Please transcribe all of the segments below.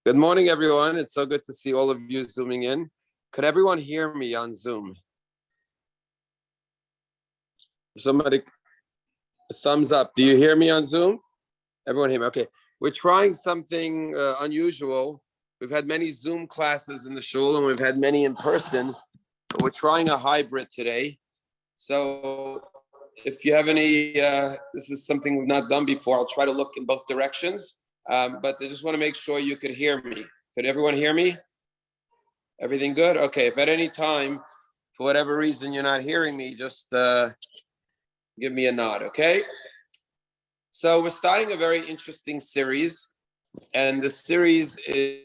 Good morning, everyone. It's so good to see all of you zooming in. Could everyone hear me on Zoom? Somebody, thumbs up. Do you hear me on Zoom? Everyone hear me? Okay. We're trying something unusual. We've had many Zoom classes in the shul, and we've had many in person, but we're trying a hybrid today. So if you have any, this is something we've not done before. I'll try to look in both directions. But I just want to make sure you could hear me. Could everyone hear me? Everything good? Okay. If at any time, for whatever reason, you're not hearing me, just give me a nod, okay? So we're starting a very interesting series, and the series is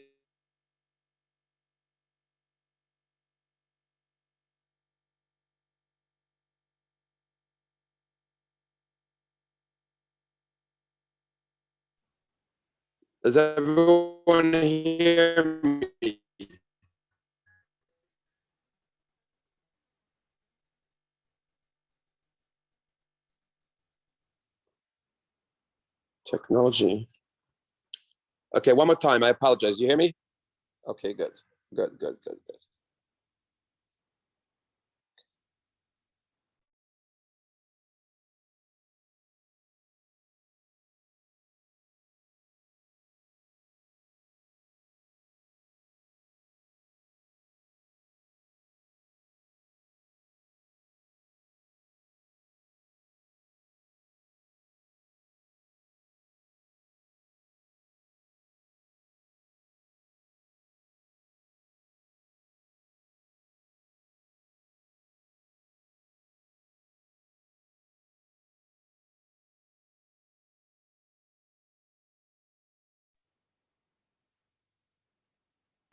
Does everyone hear me? Technology. Okay, one more time. I apologize. You hear me? Okay, good. Good.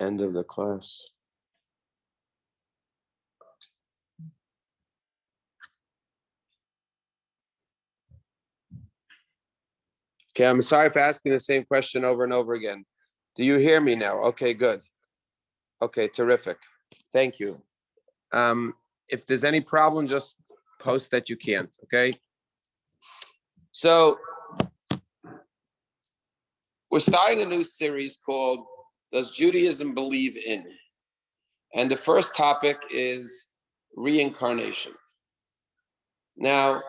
End of the class. Okay, I'm sorry for asking the same question over and over again. Do you hear me now? Okay, good. Okay, terrific. Thank you. If there's any problem, just post that you can't, okay? So we're starting a new series called Does Judaism Believe in? And the first topic is reincarnation. Now,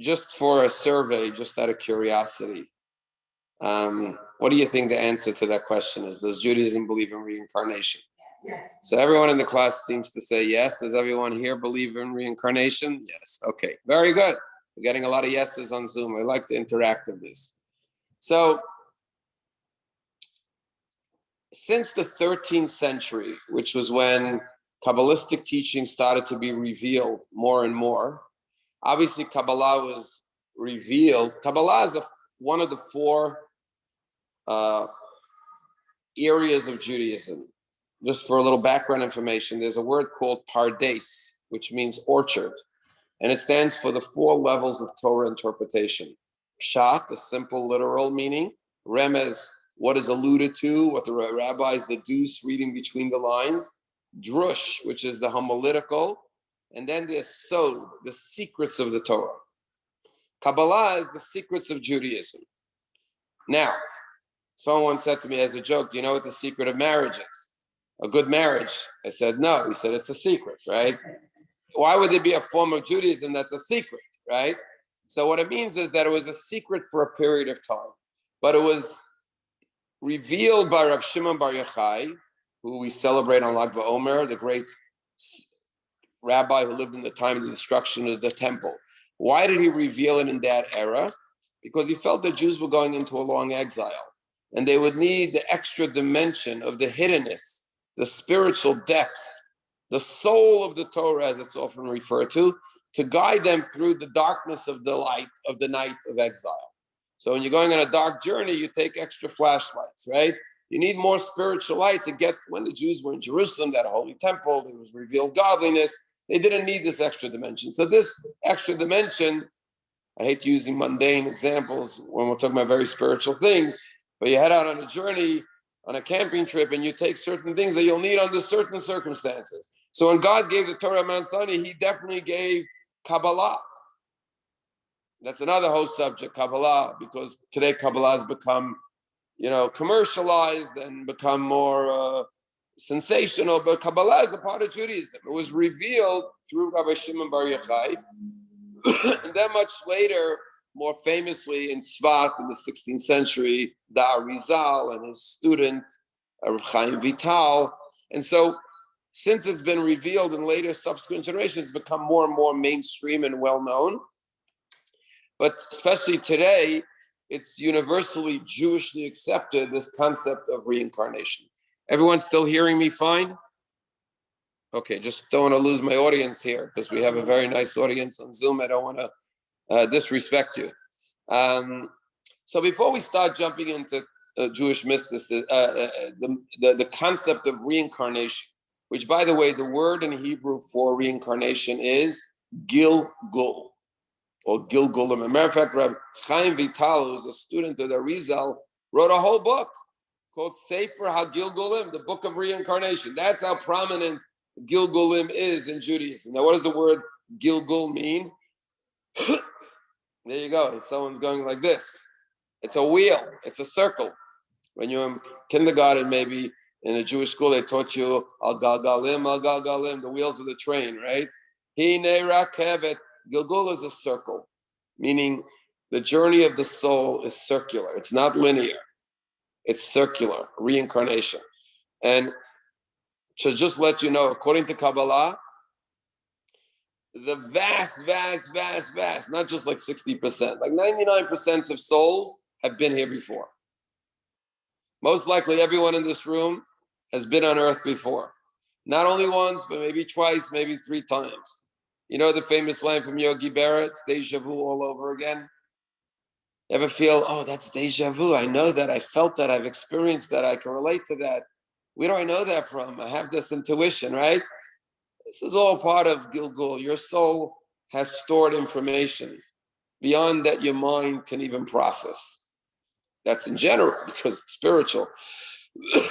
just for a survey, just out of curiosity, what do you think the answer to that question is? Does Judaism believe in reincarnation? Yes. So everyone in the class seems to say yes. Does everyone here believe in reincarnation? Yes. Okay, very good. We're getting a lot of yeses on Zoom. I like the interactiveness. So since the 13th century, which was when Kabbalistic teaching started to be revealed more and more, obviously Kabbalah was revealed. Kabbalah is one of the four areas of Judaism. Just for a little background information, there's a word called pardes, which means orchard, and it stands for the four levels of Torah interpretation. Pshat, the simple literal meaning. Remez, what is alluded to, what the rabbis deduce reading between the lines. Drush, which is the homiletical, and then there's Sod, the secrets of the Torah. Kabbalah is the secrets of Judaism. Now, someone said to me as a joke, do you know what the secret of marriage is? A good marriage? I said, no. He said, it's a secret, right? Why would there be a form of Judaism that's a secret, right? So what it means is that it was a secret for a period of time, but it was revealed by Rav Shimon Bar Yochai, who we celebrate on Lag BaOmer, the great rabbi who lived in the time of the destruction of the temple. Why did he reveal it in that era? Because he felt that Jews were going into a long exile, and they would need the extra dimension of the hiddenness, the spiritual depth, the soul of the Torah, as it's often referred to guide them through the darkness of the light of the night of exile. So when you're going on a dark journey, you take extra flashlights, right? You need more spiritual light to get, when the Jews were in Jerusalem, that holy temple, there was revealed godliness. They didn't need this extra dimension. So this extra dimension, I hate using mundane examples when we're talking about very spiritual things, but you head out on a journey, on a camping trip, and you take certain things that you'll need under certain circumstances. So when God gave the Torah Mount Sinai, he definitely gave Kabbalah. That's another whole subject, Kabbalah, because today Kabbalah has become, commercialized and become more sensational, but Kabbalah is a part of Judaism. It was revealed through Rabbi Shimon Bar Yochai, and then much later, more famously in Tzvat in the 16th century, the Arizal and his student, Reb Chaim Vital. And so since it's been revealed in later subsequent generations, it's become more and more mainstream and well-known. But especially today, it's universally Jewishly accepted, this concept of reincarnation. Everyone still hearing me fine? Okay, just don't want to lose my audience here because we have a very nice audience on Zoom. I don't want to disrespect you. So before we start jumping into Jewish mysticism, the concept of reincarnation, which, by the way, the word in Hebrew for reincarnation is Gilgul, or Gilgulim. As a matter of fact, Rabbi Chaim Vital, who's a student of the Arizal, wrote a whole book called Sefer HaGilgulim, the book of reincarnation. That's how prominent Gilgulim is in Judaism. Now, what does the word Gilgul mean? There you go. Someone's going like this. It's a wheel. It's a circle. When you're in kindergarten, maybe in a Jewish school, they taught you al galgalim, the wheels of the train, right? Hine rakevet. Gilgul is a circle, meaning the journey of the soul is circular. It's not linear. It's circular, reincarnation. And to just let you know, according to Kabbalah, the vast, not just like 60%, like 99% of souls have been here before. Most likely everyone in this room has been on earth before. Not only once, but maybe twice, maybe 3 times. You know the famous line from Yogi Berra, it's deja vu all over again? You ever feel, oh, that's deja vu. I know that, I felt that, I've experienced that, I can relate to that. Where do I know that from? I have this intuition, right? This is all part of Gilgul. Your soul has stored information beyond that your mind can even process. That's in general, because it's spiritual.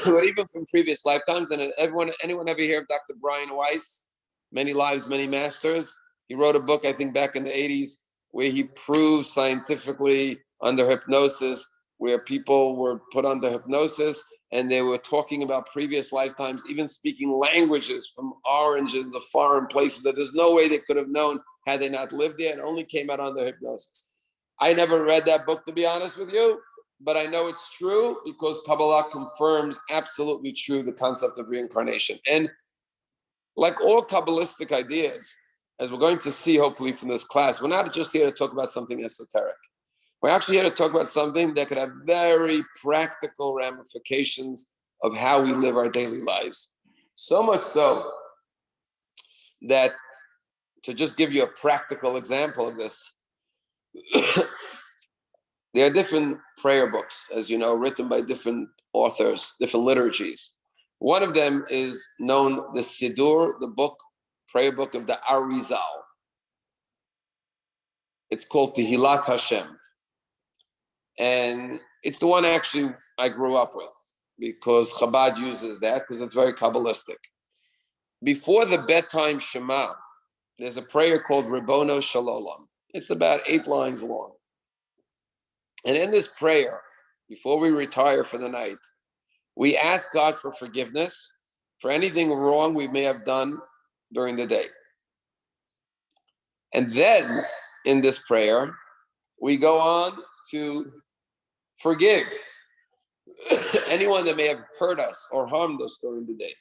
But even from previous lifetimes, and anyone ever hear of Dr. Brian Weiss? Many Lives, Many Masters. He wrote a book, I think back in the 80s, where he proved scientifically under hypnosis, where people were put under hypnosis and they were talking about previous lifetimes, even speaking languages from origins of foreign places that there's no way they could have known had they not lived there, and only came out under hypnosis. I never read that book, to be honest with you, but I know it's true because Kabbalah confirms absolutely true the concept of reincarnation. And like all Kabbalistic ideas, as we're going to see hopefully from this class, we're not just here to talk about something esoteric. We're actually here to talk about something that could have very practical ramifications of how we live our daily lives. So much so that, to just give you a practical example of this, there are different prayer books, as you know, written by different authors, different liturgies. One of them is known, the Siddur, the book, prayer book of the Arizal. It's called Tehillat Hashem. And it's the one actually I grew up with, because Chabad uses that, because it's very Kabbalistic. Before the bedtime Shema, there's a prayer called Ribono Shalom. It's about 8 lines long. And in this prayer, before we retire for the night, we ask God for forgiveness for anything wrong we may have done during the day. And then in this prayer, we go on to forgive anyone that may have hurt us or harmed us during the day.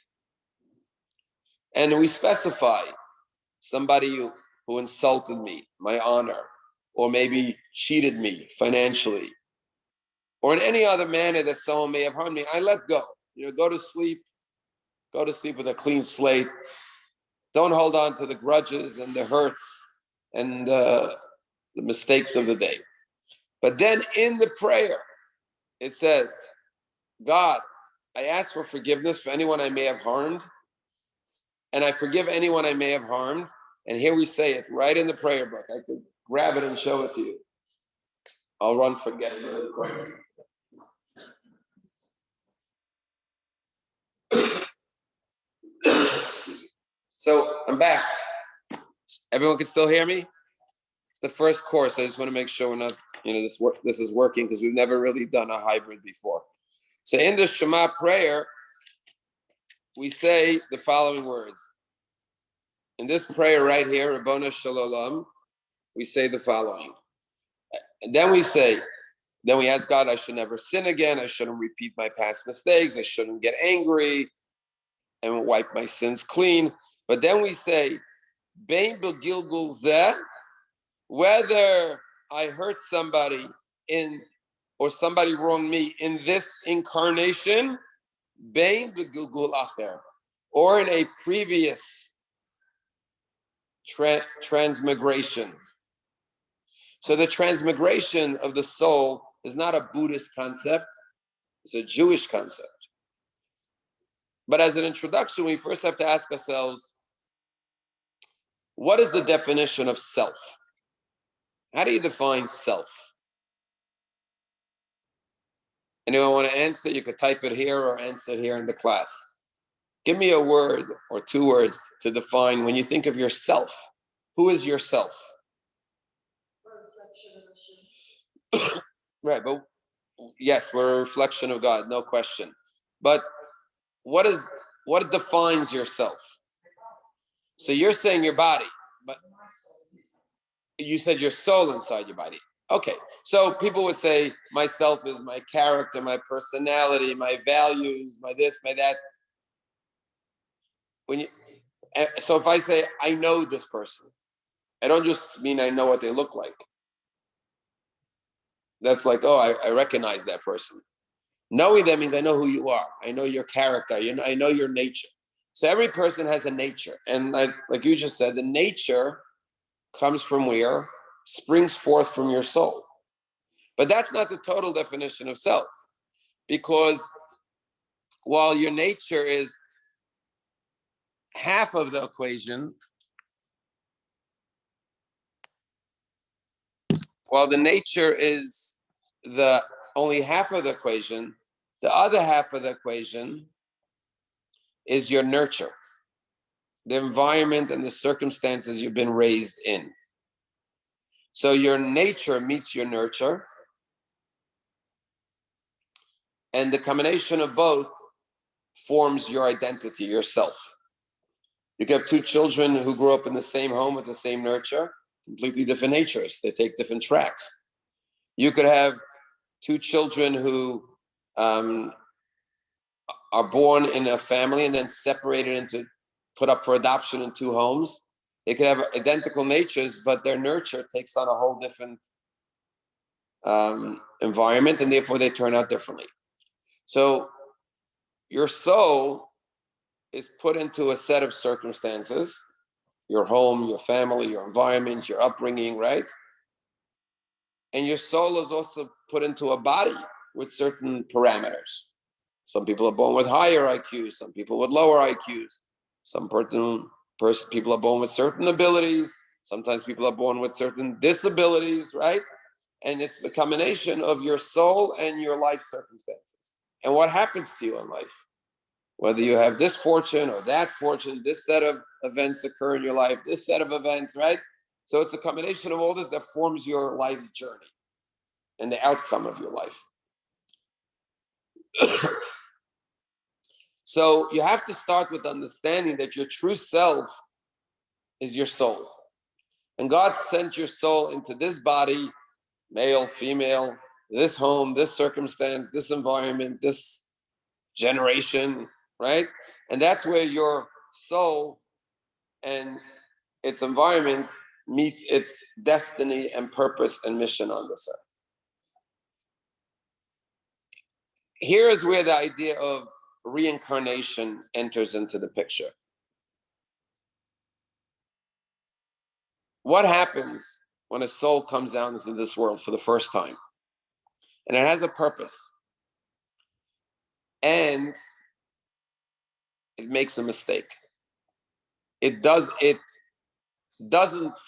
And we specify somebody who insulted me, my honor, or maybe cheated me financially, or in any other manner that someone may have harmed me. I let go. Go to sleep with a clean slate. Don't hold on to the grudges and the hurts and the mistakes of the day. But then in the prayer, it says, God, I ask for forgiveness for anyone I may have harmed, and I forgive anyone I may have harmed. And here we say it right in the prayer book. I could grab it and show it to you. I'll run forget the prayer. So I'm back. Everyone can still hear me? It's the first course. I just want to make sure we're not, this is working, because we've never really done a hybrid before. So in the Shema prayer, we say the following words. In this prayer right here, Ribono Shalom, we say the following. And then we ask God, I should never sin again. I shouldn't repeat my past mistakes. I shouldn't get angry and wipe my sins clean. But then we say, Bein b'gilgul zeh, whether I hurt somebody or somebody wronged me in this incarnation, Bein b'gilgul acher, or in a previous transmigration. So the transmigration of the soul is not a Buddhist concept, it's a Jewish concept. But as an introduction, we first have to ask ourselves, what is the definition of self? How do you define self? Anyone want to answer? You could type it here or answer here in the class. Give me a word or 2 words to define when you think of yourself. Who is yourself? Right, but yes, we're a reflection of God, no question. But what defines yourself? So you're saying your body, but you said your soul inside your body. Okay, so people would say myself is my character, my personality, my values, my this, my that. So if I say I know this person, I don't just mean I know what they look like. That's like, oh, I recognize that person. Knowing that means I know who you are. I know your character. I know your nature. So every person has a nature. And like you just said, the nature comes from where? Springs forth from your soul. But that's not the total definition of self. Because while your nature is half of the equation, while the nature is the only half of the equation, the other half of the equation is your nurture, the environment and the circumstances you've been raised in. So your nature meets your nurture, and the combination of both forms your identity, yourself. You can have 2 children who grew up in the same home with the same nurture, completely different natures. They take different tracks. You could have 2 children who are born in a family and then separated put up for adoption in 2 homes. They could have identical natures, but their nurture takes on a whole different environment, and therefore they turn out differently. So your soul is put into a set of circumstances, your home, your family, your environment, your upbringing, right? And your soul is also put into a body with certain parameters. Some people are born with higher IQs, some people with lower IQs. People are born with certain abilities. Sometimes people are born with certain disabilities, right? And it's the combination of your soul and your life circumstances. And what happens to you in life? Whether you have this fortune or that fortune, this set of events occur in your life, this set of events, right? So it's a combination of all this that forms your life journey and the outcome of your life. So you have to start with understanding that your true self is your soul. And God sent your soul into this body, male, female, this home, this circumstance, this environment, this generation, right? And that's where your soul and its environment meets its destiny and purpose and mission on this earth. Here is where the idea of reincarnation enters into the picture. What happens when a soul comes down into this world for the first time? And it has a purpose. And it makes a mistake. It doesn't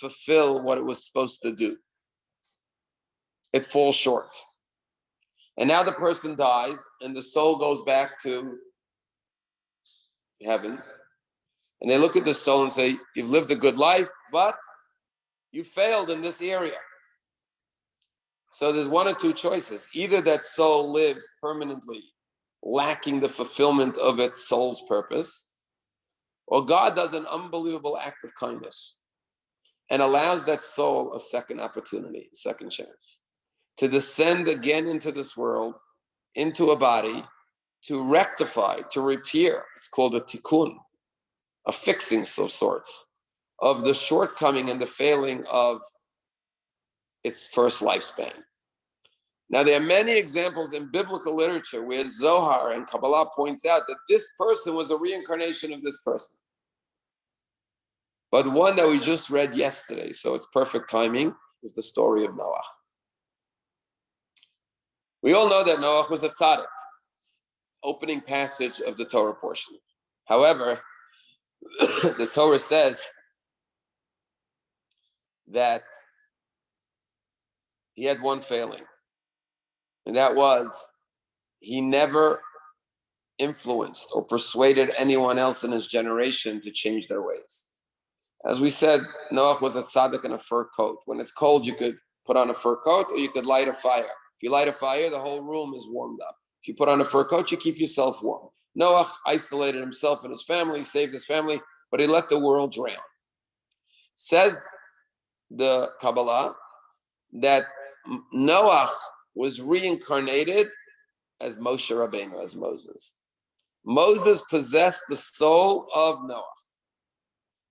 fulfill what it was supposed to do. It falls short. And now the person dies and the soul goes back to heaven. And they look at the soul and say, you've lived a good life, but you failed in this area. So there's one or two choices. Either that soul lives permanently lacking the fulfillment of its soul's purpose, or God does an unbelievable act of kindness and allows that soul a second opportunity, a second chance to descend again into this world, into a body, to rectify, to repair. It's called a tikkun, a fixing of sorts, of the shortcoming and the failing of its first lifespan. Now, there are many examples in biblical literature where Zohar and Kabbalah points out that this person was a reincarnation of this person. But one that we just read yesterday, so it's perfect timing, is the story of Noah. We all know that Noah was a tzaddik, opening passage of the Torah portion. However, the Torah says that he had one failing, and that was he never influenced or persuaded anyone else in his generation to change their ways. As we said, Noah was a tzaddik in a fur coat. When it's cold, you could put on a fur coat or you could light a fire. If you light a fire, the whole room is warmed up. If you put on a fur coat, you keep yourself warm. Noah isolated himself and his family, saved his family, but he let the world drown. Says the Kabbalah that Noah was reincarnated as Moshe Rabbeinu, as Moses. Moses possessed the soul of Noah.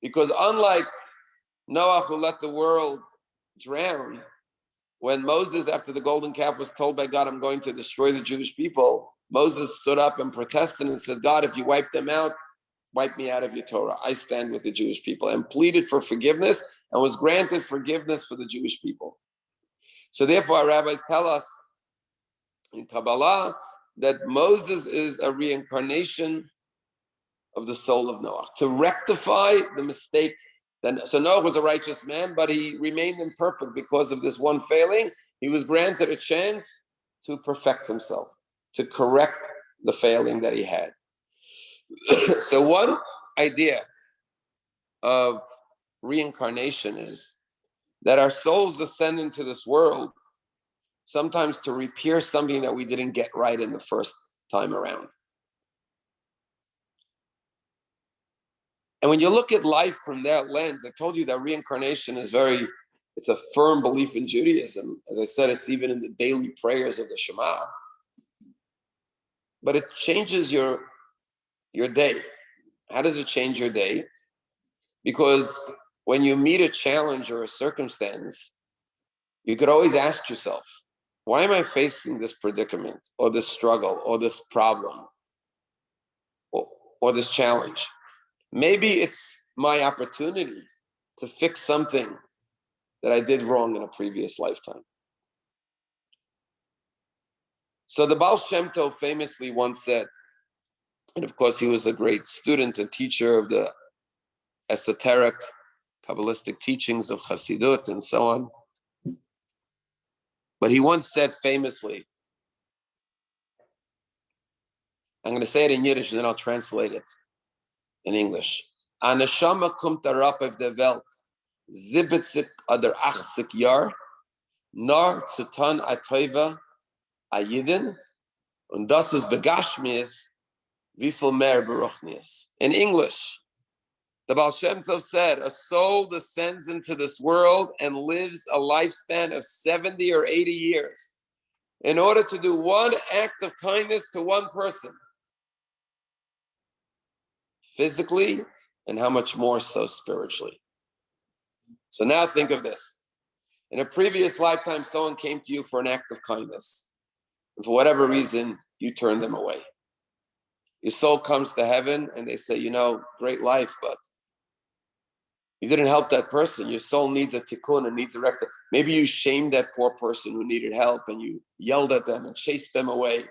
Because unlike Noah, who let the world drown, when Moses, after the golden calf, was told by God, I'm going to destroy the Jewish people, Moses stood up and protested and said, God, if you wipe them out, wipe me out of your Torah. I stand with the Jewish people, and pleaded for forgiveness and was granted forgiveness for the Jewish people. So therefore, our rabbis tell us in Kabbalah that Moses is a reincarnation of the soul of Noah to rectify the mistake. So Noah was a righteous man, but he remained imperfect because of this one failing. He was granted a chance to perfect himself, to correct the failing that he had. So one idea of reincarnation is that our souls descend into this world sometimes to repair something that we didn't get right in the first time around. And when you look at life from that lens, I told you that reincarnation is it's a firm belief in Judaism. As I said, it's even in the daily prayers of the Shema. But it changes your day. How does it change your day? Because when you meet a challenge or a circumstance, you could always ask yourself, Why am I facing this predicament or this struggle or this problem or this challenge? Maybe it's my opportunity to fix something that I did wrong in a previous lifetime. So the Baal Shem Tov famously once said, and of course he was a great student and teacher of the esoteric Kabbalistic teachings of Chassidut and so on. But he once said famously, I'm going to say it in Yiddish and then I'll translate it in English. A neshama kommt herab auf der Welt 70 oder 80 Jahr, nur zu tun a Teuva a Yidin, und das ist begashmias, wie viel mehr beruchnias. In English, the Baal Shem Tov said, a soul descends into this world and lives a lifespan of 70 or 80 years in order to do one act of kindness to one person, physically, and how much more so spiritually. So now think of this. In a previous lifetime, someone came to you for an act of kindness. And for whatever reason, you turned them away. Your soul comes to heaven and they say, great life, but you didn't help that person. Your soul needs a tikkun and needs a rectification. Maybe you shamed that poor person who needed help and you yelled at them and chased them away.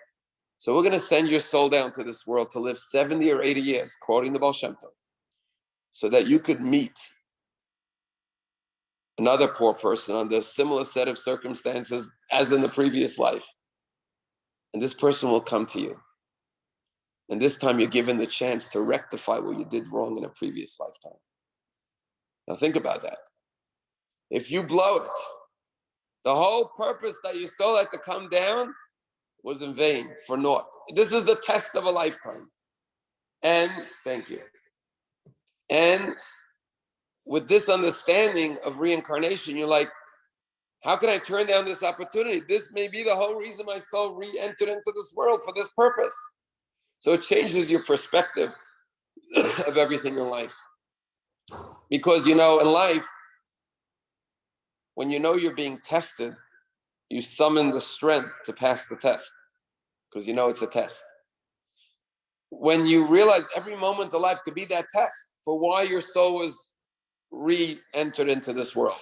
So we're going to send your soul down to this world to live 70 or 80 years, quoting the Baal Shem Tov, so that you could meet another poor person under a similar set of circumstances as in the previous life. And this person will come to you. And this time you're given the chance to rectify what you did wrong in a previous lifetime. Now think about that. If you blow it, the whole purpose that your soul had to come down was in vain, for naught. This is the test of a lifetime. And thank you. And with this understanding of reincarnation, you're like, how can I turn down this opportunity? This may be the whole reason my soul re-entered into this world for this purpose. So it changes your perspective of everything in life. Because, in life, when you're being tested, you summon the strength to pass the test because it's a test. When you realize every moment of life could be that test for why your soul was re-entered into this world.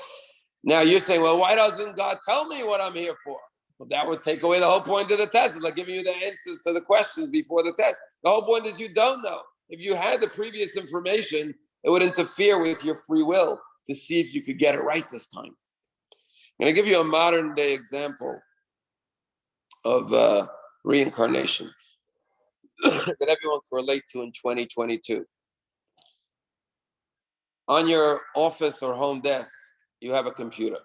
Now you're saying, well, why doesn't God tell me what I'm here for? Well, that would take away the whole point of the test. It's like giving you the answers to the questions before the test. The whole point is you don't know. If you had the previous information, it would interfere with your free will to see if you could get it right this time. I'm going to give you a modern day example of reincarnation that everyone can relate to in 2022. On your office or home desk, you have a computer.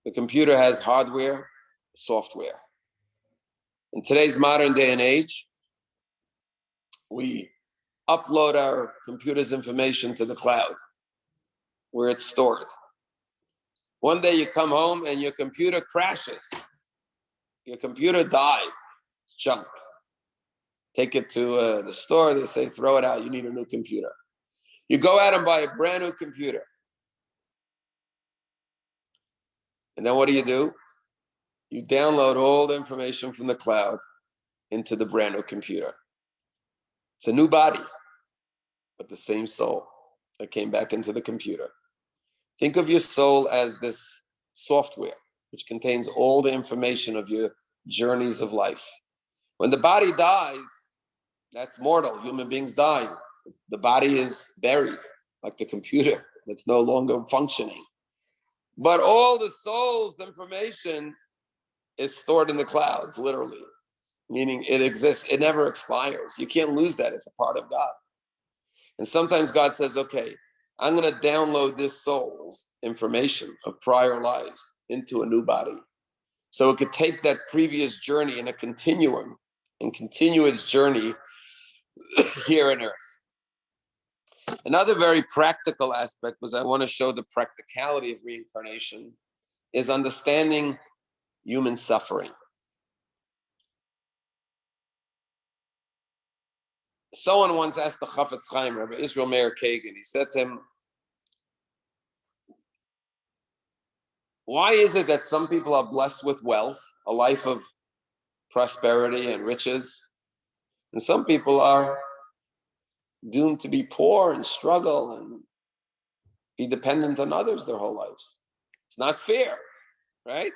The computer has hardware, software. In today's modern day and age, we upload our computer's information to the cloud where it's stored. One day you come home and your computer crashes. Your computer died. It's junk. Take it to the store. They say, throw it out. You need a new computer. You go out and buy a brand new computer. And then what do? You download all the information from the cloud into the brand new computer. It's a new body, but the same soul that came back into the computer. Think of your soul as this software, which contains all the information of your journeys of life. When the body dies, that's mortal. Human beings die. The body is buried, like the computer that's no longer functioning. But all the soul's information is stored in the clouds, literally, meaning it exists. It never expires. You can't lose that. It's a part of God. And sometimes God says, okay, I'm going to download this soul's information of prior lives into a new body. So it could take that previous journey in a continuum and continue its journey here on earth. Another very practical aspect, was I want to show the practicality of reincarnation, is understanding human suffering. Someone once asked the Chafetz Chaim, Rabbi Israel Meir Kagan, he said to him, Why is it that some people are blessed with wealth, a life of prosperity and riches, and some people are doomed to be poor and struggle and be dependent on others their whole lives? It's not fair, right?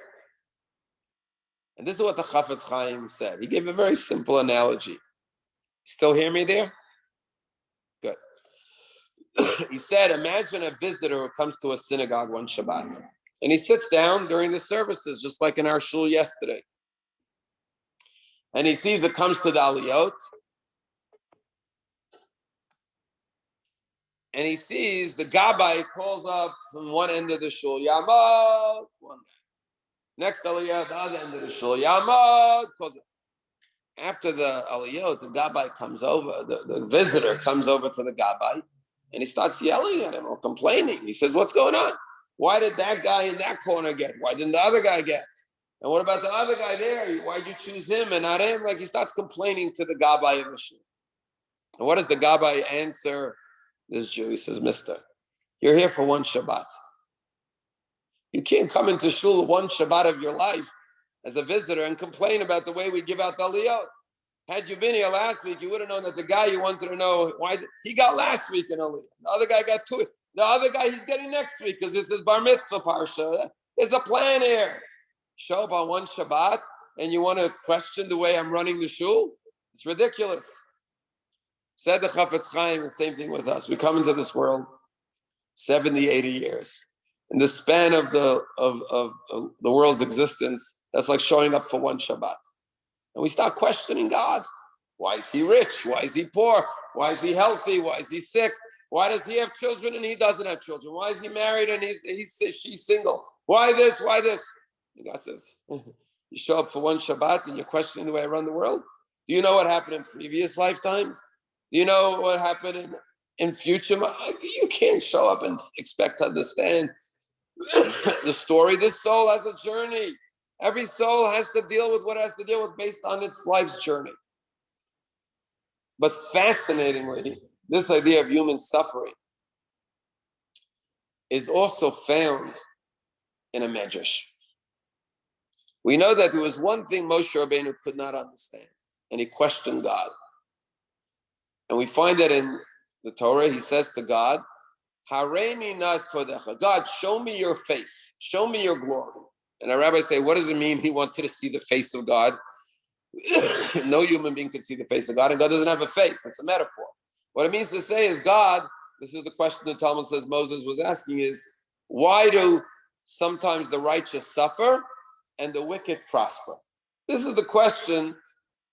And this is what the Chafetz Chaim said. He gave a very simple analogy. Still hear me there? Good. He said, imagine a visitor who comes to a synagogue one Shabbat, and he sits down during the services, just like in our shul yesterday. And he sees it comes to the aliyot, and he sees the Gabbai calls up from one end of the shul, Yamad, one guy. Next aliyot, the other end of the shul, Yamad, calls it. After the aliyot, the Gabbai comes over, the visitor comes over to the Gabbai, and he starts yelling at him or complaining. He says, what's going on? Why did that guy in that corner get? Why didn't the other guy get? And what about the other guy there? Why'd you choose him and not him? Like he starts complaining to the Gabbai of the shul. And what does the Gabbai answer this Jew? He says, mister, you're here for one Shabbat. You can't come into shul one Shabbat of your life as a visitor and complain about the way we give out the aliyot. Had you been here last week, you would have known that the guy you wanted to know why he got last week in aliyot. The other guy got two. The other guy he's getting next week because it's his bar mitzvah parsha. There's a plan here. Show up on one Shabbat and you want to question the way I'm running the shul? It's ridiculous. Said the Chafetz Chaim, the same thing with us. We come into this world 70, 80 years. In the span of the world's existence, that's like showing up for one Shabbat. And we start questioning God. Why is he rich? Why is he poor? Why is he healthy? Why is he sick? Why does he have children and he doesn't have children? Why is he married and she's single? Why this? Why this? And God says, you show up for one Shabbat and you're questioning the way I run the world? Do you know what happened in previous lifetimes? Do you know what happened in future? You can't show up and expect to understand the story. This soul has a journey. Every soul has to deal with what it has to deal with based on its life's journey. But fascinatingly, this idea of human suffering is also found in a medrash. We know that there was one thing Moshe Rabbeinu could not understand, and he questioned God. And we find that in the Torah, he says to God, Hareini nat kodecha. God, show me your face. Show me your glory. And our rabbis say, what does it mean he wanted to see the face of God? No human being could see the face of God, and God doesn't have a face. That's a metaphor. What it means to say is God, this is the question the Talmud says Moses was asking is, why do sometimes the righteous suffer and the wicked prosper? This is the question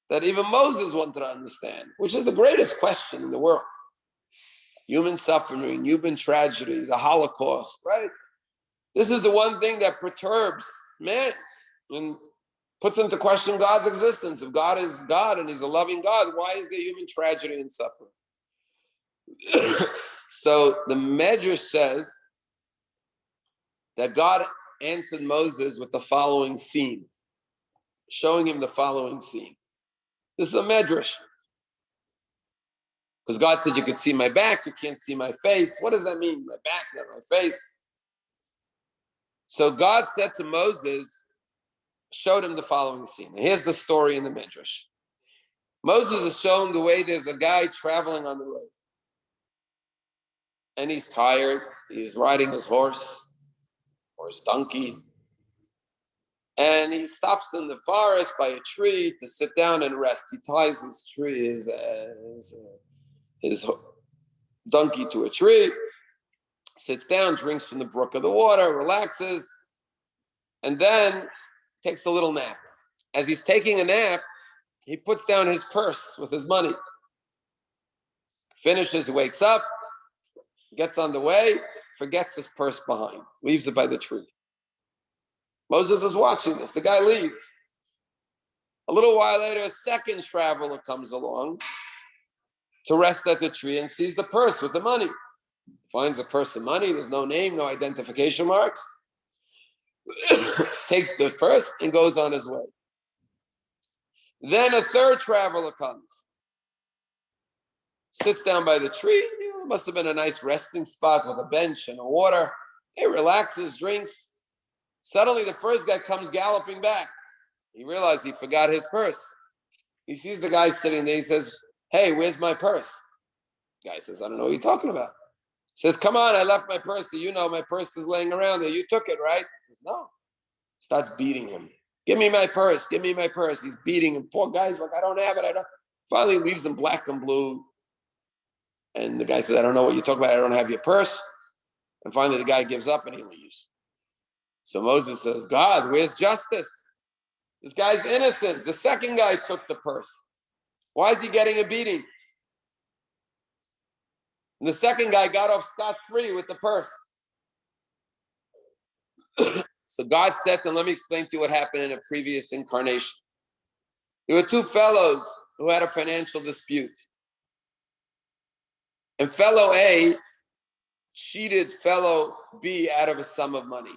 that even Moses wanted to understand, which is the greatest question in the world. Human suffering, human tragedy, the Holocaust, right? This is the one thing that perturbs man and puts into question God's existence. If God is God and he's a loving God, why is there human tragedy and suffering? So the Medrash says that God answered Moses with the following scene, showing him the following scene. This is a Medrash. Because God said you could see my back, you can't see my face. What does that mean? My back, not my face. So God said to Moses, showed him the following scene. And here's the story in the Midrash. Moses is shown the way there's a guy traveling on the road. And he's tired. He's riding his horse or his donkey. And he stops in the forest by a tree to sit down and rest. He ties his donkey to a tree, sits down, drinks from the brook of the water, relaxes, and then takes a little nap. As he's taking a nap, he puts down his purse with his money. Finishes, wakes up, gets on the way, forgets his purse behind, leaves it by the tree. Moses is watching this. The guy leaves. A little while later, a second traveler comes along to rest at the tree and sees the purse with the money. Finds the purse of money. There's no name, no identification marks. Takes the purse and goes on his way. Then a third traveler comes. Sits down by the tree. Must have been a nice resting spot with a bench and a water. He relaxes, drinks. Suddenly, the first guy comes galloping back. He realized he forgot his purse. He sees the guy sitting there. He says, "Hey, where's my purse?" The guy says, "I don't know what you're talking about." He says, "Come on, I left my purse. So you know my purse is laying around there. You took it, right?" He says, "No." Starts beating him. "Give me my purse. Give me my purse." He's beating him. Poor guy's like, "I don't have it. I don't." Finally leaves him black and blue. And the guy says, "I don't know what you're talking about. I don't have your purse." And finally the guy gives up and he leaves. So Moses says, "God, where's justice? This guy's innocent. The second guy took the purse. Why is he getting a beating?" And the second guy got off scot-free with the purse. So God said to him, let me explain to you what happened in a previous incarnation. There were two fellows who had a financial dispute. And fellow A cheated fellow B out of a sum of money.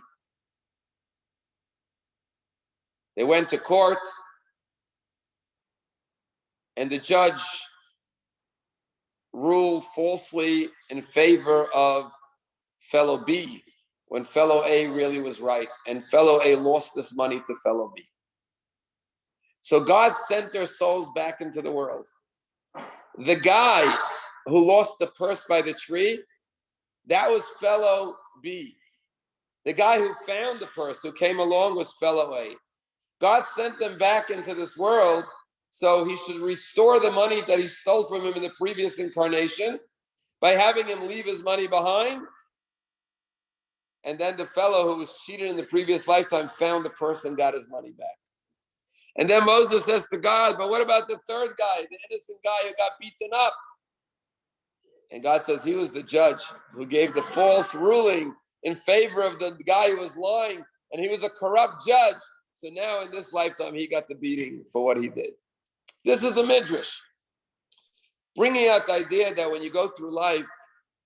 They went to court, and the judge ruled falsely in favor of fellow B, when fellow A really was right, and fellow A lost this money to fellow B. So God sent their souls back into the world. The guy who lost the purse by the tree, that was fellow B. The guy who found the purse, who came along, was fellow A. God sent them back into this world so he should restore the money that he stole from him in the previous incarnation by having him leave his money behind. And then the fellow who was cheated in the previous lifetime found the purse and got his money back. And then Moses says to God, but what about the third guy, the innocent guy who got beaten up? And God says he was the judge who gave the false ruling in favor of the guy who was lying, and he was a corrupt judge. So now in this lifetime, he got the beating for what he did. This is a midrash, bringing out the idea that when you go through life,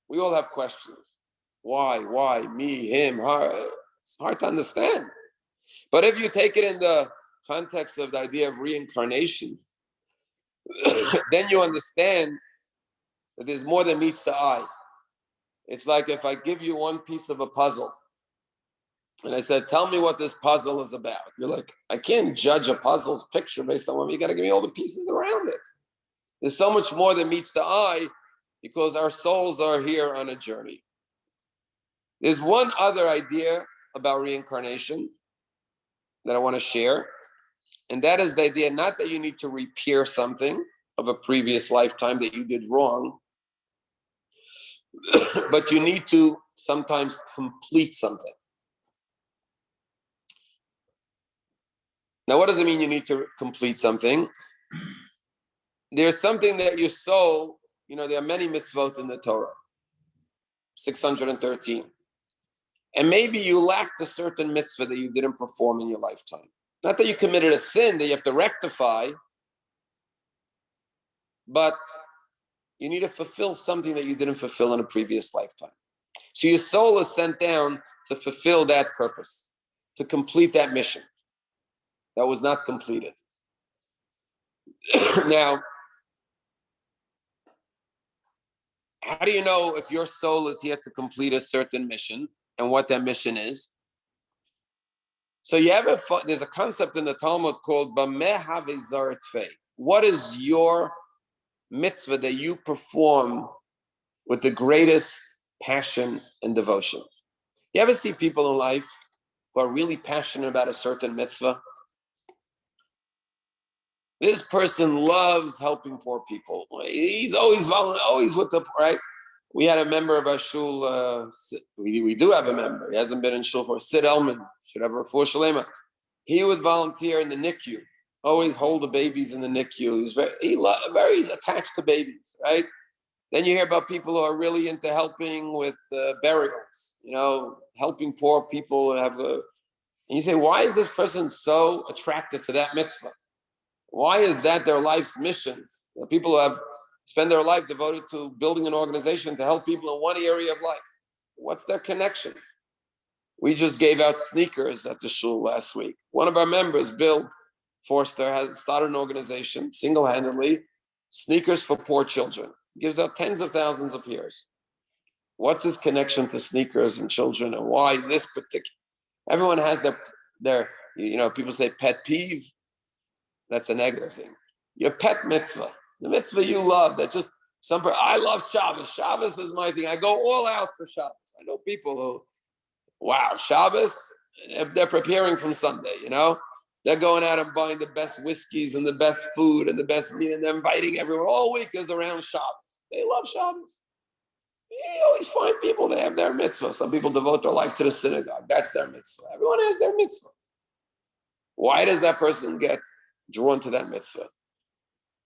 we all have questions. Why, me, him, her? It's hard to understand. But if you take it in the context of the idea of reincarnation, then you understand that there's more than meets the eye. It's like if I give you one piece of a puzzle, and I said, tell me what this puzzle is about. You're like, I can't judge a puzzle's picture based on what you got to give me all the pieces around it. There's so much more than meets the eye because our souls are here on a journey. There's one other idea about reincarnation that I want to share, and that is the idea not that you need to repair something of a previous lifetime that you did wrong, but you need to sometimes complete something. Now, what does it mean you need to complete something? There's something that your soul, there are many mitzvot in the Torah, 613. And maybe you lacked a certain mitzvah that you didn't perform in your lifetime. Not that you committed a sin that you have to rectify, but you need to fulfill something that you didn't fulfill in a previous lifetime. So your soul is sent down to fulfill that purpose, to complete that mission that was not completed. Now, how do you know if your soul is here to complete a certain mission and what that mission is? So there's a concept in the Talmud called Bameh Havizar Tfei. What is your mitzvah that you perform with the greatest passion and devotion? You ever see people in life who are really passionate about a certain mitzvah? This person loves helping poor people. He's always with the, right? We had a member of our shul, we do have a member. He hasn't been in shul for Sid Elman, should have a refuah shalema. He would volunteer in the NICU, always hold the babies in the NICU. Very attached to babies, right? Then you hear about people who are really into helping with burials, helping poor people and you say, why is this person so attracted to that mitzvah? Why is that their life's mission? People who have spend their life devoted to building an organization to help people in one area of life. What's their connection? We just gave out sneakers at the shul last week. One of our members, Bill Forster, has started an organization single-handedly, sneakers for poor children. Gives out tens of thousands of pairs. What's his connection to sneakers and children, and why this particular? Everyone has their people say pet peeve. That's a negative thing. Your pet mitzvah, the mitzvah you love, that just I love Shabbos. Shabbos is my thing. I go all out for Shabbos. I know people who, wow, Shabbos, they're preparing from Sunday, They're going out and buying the best whiskeys and the best food and the best meat, and they're inviting everyone. All week is around Shabbos. They love Shabbos. You always find people that have their mitzvah. Some people devote their life to the synagogue. That's their mitzvah. Everyone has their mitzvah. Why does that person get drawn to that mitzvah?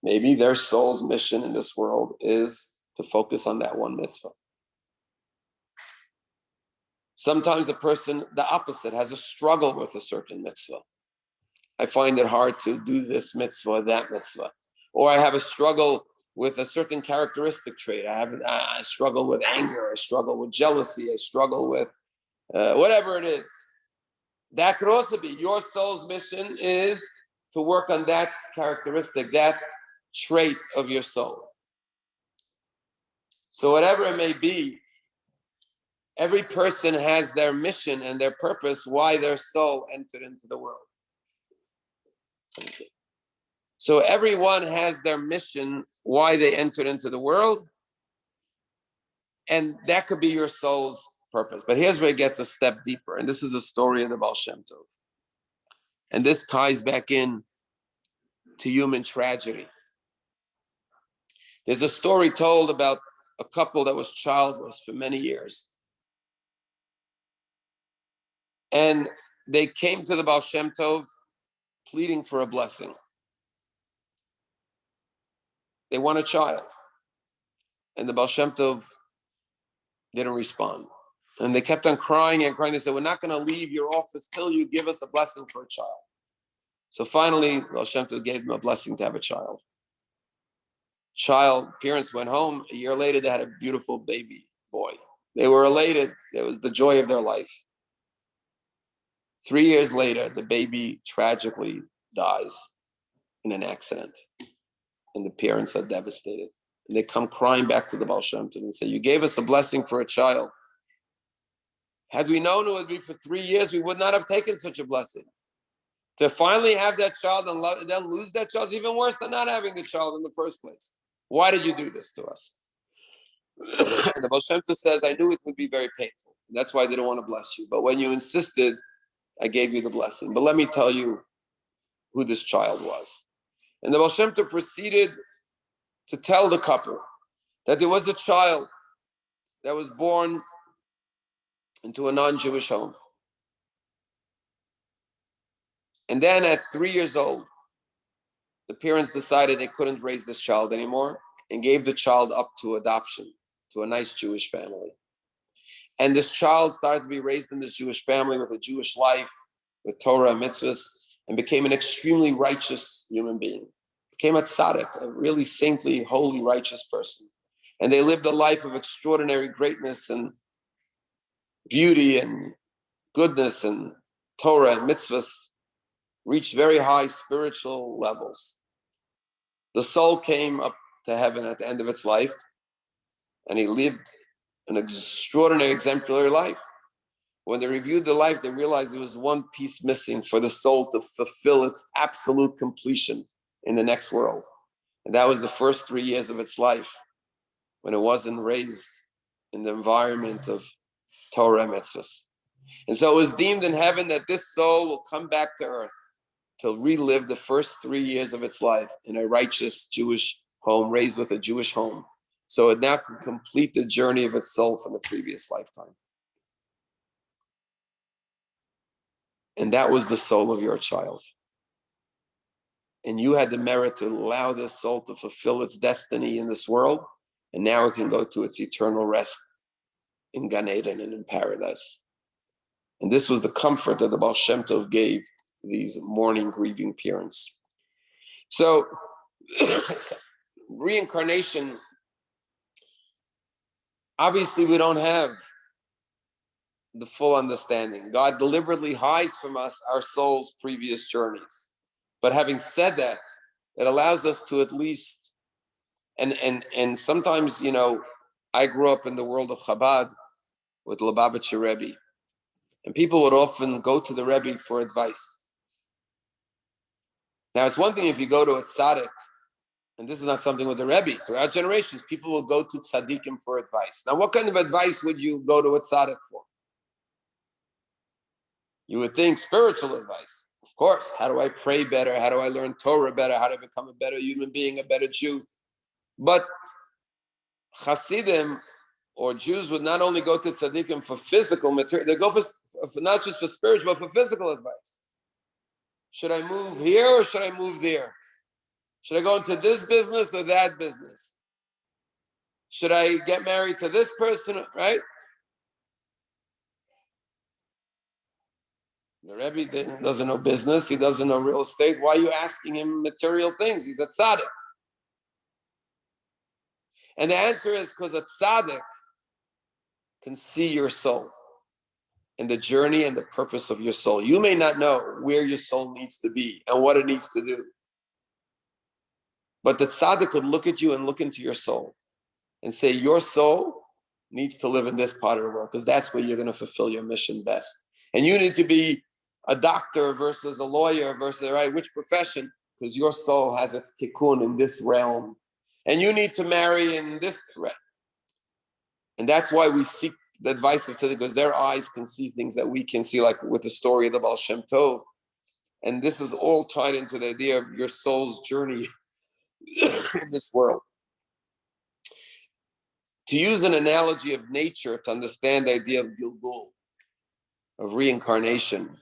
Maybe their soul's mission in this world is to focus on that one mitzvah. Sometimes a person, the opposite, has a struggle with a certain mitzvah. I find it hard to do this mitzvah or that mitzvah. Or I have a struggle with a certain characteristic trait. I struggle with anger. I struggle with jealousy. I struggle with whatever it is. That could also be your soul's mission, is to work on that characteristic, that trait of your soul. So whatever it may be, every person has their mission and their purpose, why their soul entered into the world. Okay. So everyone has their mission, why they entered into the world, and that could be your soul's purpose. But here's where it gets a step deeper, and this is a story of the Baal Shem Tov. And this ties back in to human tragedy. There's a story told about a couple that was childless for many years. And they came to the Baal Shem Tov pleading for a blessing. They want a child. And the Baal Shem Tov didn't respond. And they kept on crying and crying. They said, we're not going to leave your office till you give us a blessing for a child. So finally, Baal Shem Tov gave them a blessing to have a child. Parents went home. A year later, they had a beautiful baby boy. They were elated. It was the joy of their life. 3 years later, the baby tragically dies in an accident. And the parents are devastated. And they come crying back to the Baal Shem Tov and say, you gave us a blessing for a child. Had we known it would be for 3 years, we would not have taken such a blessing. To finally have that child and then lose that child is even worse than not having the child in the first place. Why did you do this to us? And the Baal Shem Tov says, I knew it would be very painful. That's why I didn't want to bless you. But when you insisted, I gave you the blessing. But let me tell you who this child was. And the Baal Shem Tov proceeded to tell the couple that there was a child that was born into a non-Jewish home. And then at 3 years old, the parents decided they couldn't raise this child anymore and gave the child up to adoption to a nice Jewish family. And this child started to be raised in this Jewish family with a Jewish life, with Torah and mitzvahs, and became an extremely righteous human being. Became a tzaddik, a really saintly, holy, righteous person. And they lived a life of extraordinary greatness and beauty and goodness and Torah and mitzvahs, reached very high spiritual levels. The soul came up to heaven at the end of its life, and he lived an extraordinary, exemplary life. When they reviewed the life, they realized there was one piece missing for the soul to fulfill its absolute completion in the next world. And that was the first 3 years of its life, when it wasn't raised in the environment of Torah and mitzvahs. And so it was deemed in heaven that this soul will come back to earth to relive the first 3 years of its life in a righteous Jewish home, raised with a Jewish home. So it now can complete the journey of its soul from the previous lifetime. And that was the soul of your child. And you had the merit to allow this soul to fulfill its destiny in this world. And now it can go to its eternal rest in Gan Eden and in paradise. And this was the comfort that the Baal Shem Tov gave these mourning, grieving parents. So, reincarnation, obviously we don't have the full understanding. God deliberately hides from us our soul's previous journeys. But having said that, it allows us to at least, and sometimes, I grew up in the world of Chabad with Lubavitcher Rebbe. And people would often go to the Rebbe for advice. Now, it's one thing if you go to a tzaddik, and this is not something with the Rebbe. Throughout generations, people will go to tzaddikim for advice. Now, what kind of advice would you go to a tzaddik for? You would think spiritual advice. Of course, how do I pray better? How do I learn Torah better? How do I become a better human being, a better Jew? But Hasidim or Jews would not only go to tzaddikim for physical material, they go for not just for spiritual, but for physical advice. Should I move here or should I move there? Should I go into this business or that business? Should I get married to this person, right? The Rebbe doesn't know business. He doesn't know real estate. Why are you asking him material things? He's a tzaddik. And the answer is because a tzaddik can see your soul and the journey and the purpose of your soul. You may not know where your soul needs to be and what it needs to do. But the tzaddik could look at you and look into your soul and say, your soul needs to live in this part of the world because that's where you're going to fulfill your mission best. And you need to be a doctor versus a lawyer versus, right, which profession? Because your soul has its tikkun in this realm. And you need to marry in this realm. And that's why we seek the advice of tzaddik, because their eyes can see things that we can see, like with the story of the Baal Shem Tov. And this is all tied into the idea of your soul's journey in this world. To use an analogy of nature to understand the idea of Gilgul, of reincarnation.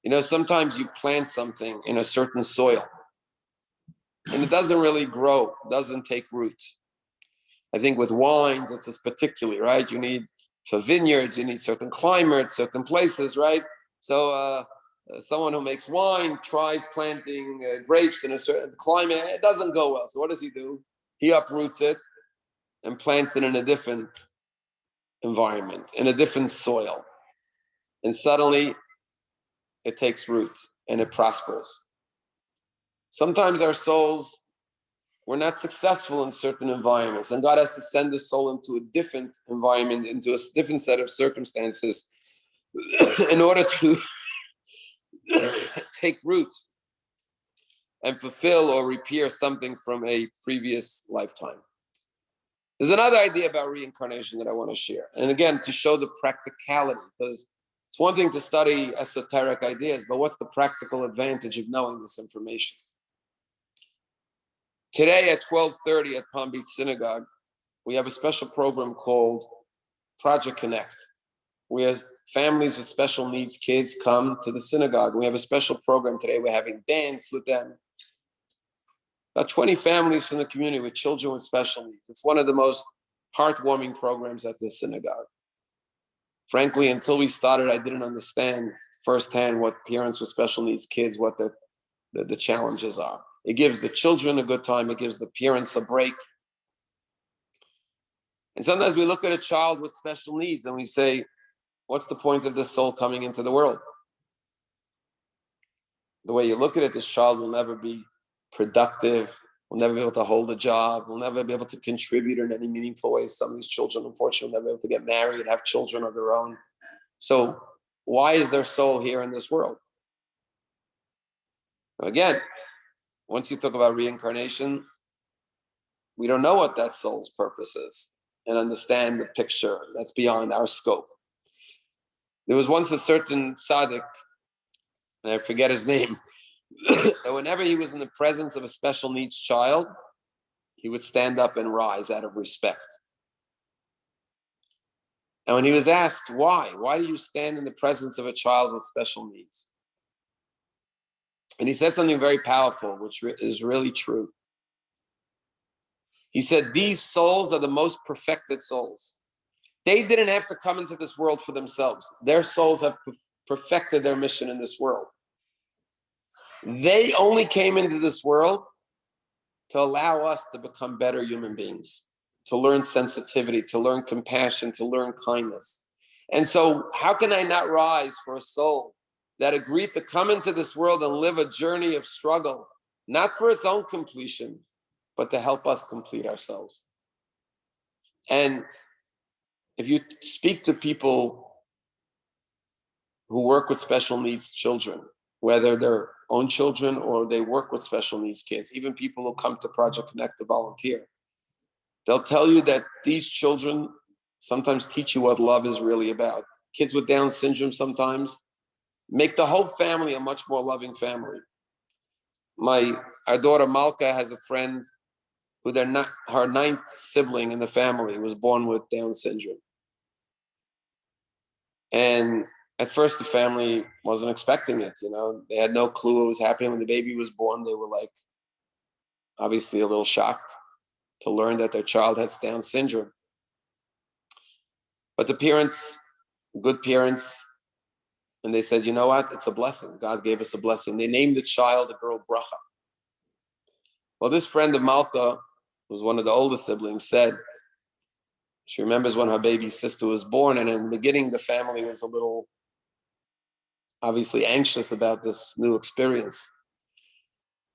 You know, sometimes you plant something in a certain soil and it doesn't really grow, doesn't take root. I think with wines, it's particularly, right? You need, for vineyards, you need certain climates, certain places, right? So someone who makes wine tries planting grapes in a certain climate, it doesn't go well. So what does he do? He uproots it and plants it in a different environment, in a different soil. And suddenly it takes root and it prospers. Sometimes our souls, we're not successful in certain environments, and God has to send the soul into a different environment, into a different set of circumstances in order to take root and fulfill or repair something from a previous lifetime. There's another idea about reincarnation that I want to share. And again, to show the practicality, because it's one thing to study esoteric ideas, but what's the practical advantage of knowing this information? Today at 12:30 at Palm Beach Synagogue, we have a special program called Project Connect, where families with special needs kids come to the synagogue. We have a special program today. We're having dance with them. About 20 families from the community with children with special needs. It's one of the most heartwarming programs at this synagogue. Frankly, until we started, I didn't understand firsthand what parents with special needs kids, what the challenges are. It gives the children a good time. It gives the parents a break. And sometimes we look at a child with special needs and we say, what's the point of this soul coming into the world? The way you look at it, this child will never be productive, will never be able to hold a job, will never be able to contribute in any meaningful way. Some of these children, unfortunately, will never be able to get married, have children of their own. So why is their soul here in this world? Again, once you talk about reincarnation, we don't know what that soul's purpose is and understand the picture that's beyond our scope. There was once a certain tzaddik, and I forget his name, that whenever he was in the presence of a special needs child, he would stand up and rise out of respect. And when he was asked, why do you stand in the presence of a child with special needs? And he said something very powerful, which is really true. He said, these souls are the most perfected souls. They didn't have to come into this world for themselves. Their souls have perfected their mission in this world. They only came into this world to allow us to become better human beings, to learn sensitivity, to learn compassion, to learn kindness. And so how can I not rise for a soul that agreed to come into this world and live a journey of struggle, not for its own completion, but to help us complete ourselves? And if you speak to people who work with special needs children, whether their own children or they work with special needs kids, even people who come to Project Connect to volunteer. They'll tell you that these children sometimes teach you what love is really about. Kids with Down syndrome sometimes make the whole family a much more loving family. Our daughter Malka has a friend who her ninth sibling in the family was born with Down syndrome. And at first the family wasn't expecting it, they had no clue what was happening. When the baby was born, they were like, obviously a little shocked to learn that their child has Down syndrome. But the parents, good parents, and they said, you know what? It's a blessing. God gave us a blessing. They named the child, the girl, Bracha. Well, this friend of Malka, who's one of the oldest siblings, said she remembers when her baby sister was born, and in the beginning, the family was a little, obviously, anxious about this new experience.